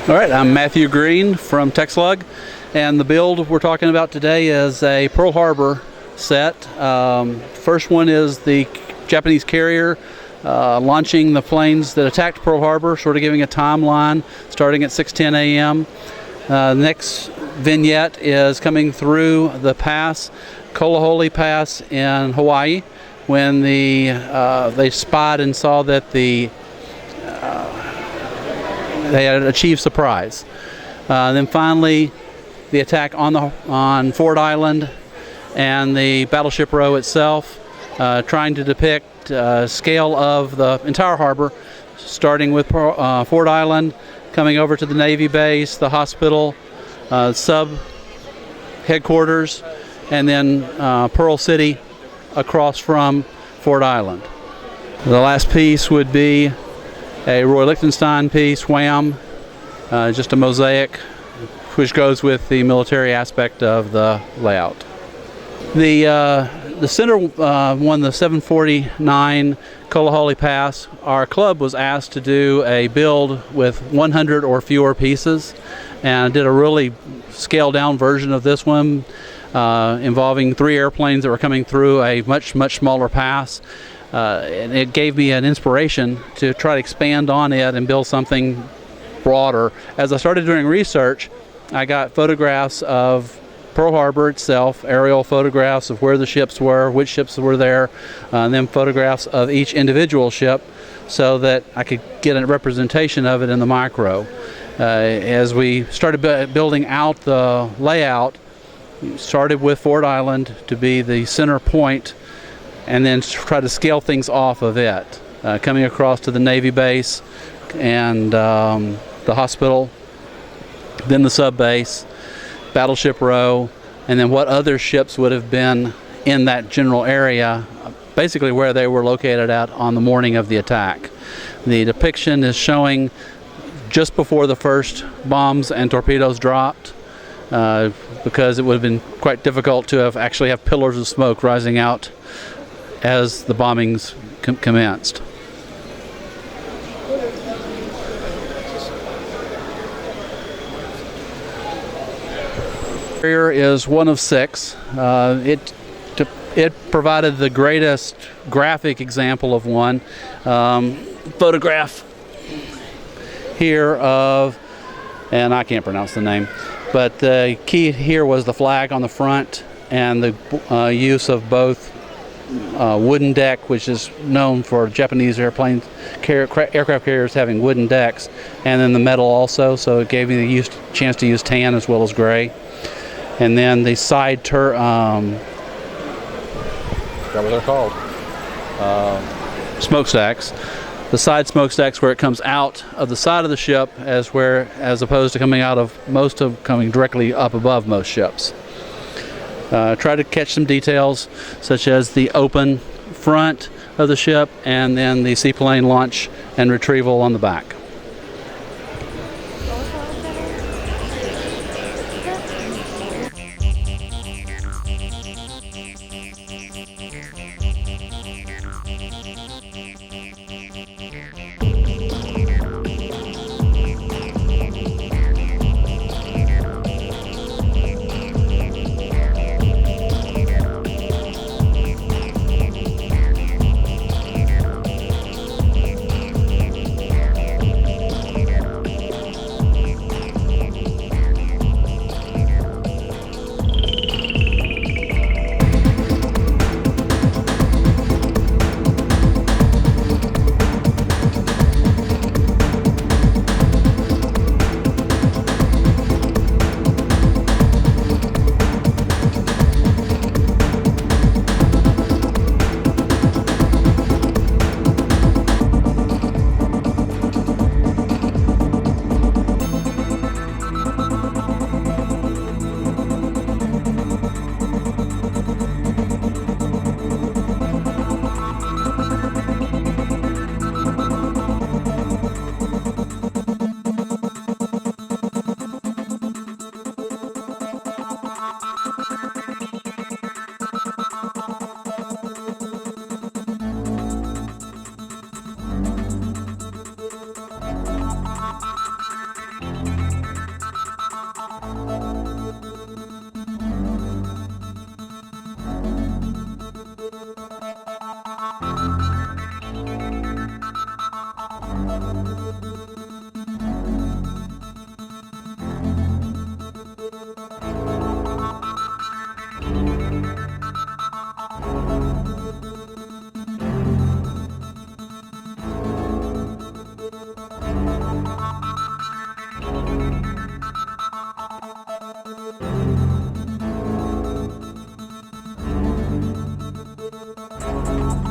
All right, I'm Matthew Greene from TechSlug, and the build we're talking about today is a Pearl Harbor set. First one is the Japanese carrier launching the planes that attacked Pearl Harbor, sort of giving a timeline starting at 6:10 a.m. Next vignette is coming through the pass, Kalahole Pass in Hawaii, when they spied and saw that they had achieved surprise. Then finally, the attack on Ford Island and the battleship row itself, trying to depict scale of the entire harbor, starting with Ford Island, coming over to the Navy base, the hospital, sub headquarters, and then Pearl City across from Ford Island. The last piece would be a Roy Lichtenstein piece, Wham, just a mosaic, which goes with the military aspect of the layout. The center one, the 749 Kalahole Pass. Our club was asked to do a build with 100 or fewer pieces, and did a really scaled down version of this one, involving 3 airplanes that were coming through a much smaller pass. And it gave me an inspiration to try to expand on it and build something broader. As I started doing research, I got photographs of Pearl Harbor itself, aerial photographs of where the ships were, which ships were there, and then photographs of each individual ship, so that I could get a representation of it in the micro. As we started building out the layout, we started with Ford Island to be the center point, and then try to scale things off of it, coming across to the Navy base and the hospital, then the sub base, battleship row, and then what other ships would have been in that general area, basically where they were located at on the morning of the attack. The depiction is showing just before the first bombs and torpedoes dropped, because it would have been quite difficult to actually have pillars of smoke rising out as the bombings commenced. Carrier is one of 6. It provided the greatest graphic example of one. Photograph here of, and I can't pronounce the name, but the key here was the flag on the front and the use of both wooden deck, which is known for Japanese aircraft carriers having wooden decks, and then the metal also, so it gave me the chance to use tan as well as gray. And then the side forgot what they're called, smokestacks. The side smokestacks, where it comes out of the side of the ship, as opposed to coming out of coming directly up above most ships. Try to catch some details, such as the open front of the ship and then the seaplane launch and retrieval on the back. you.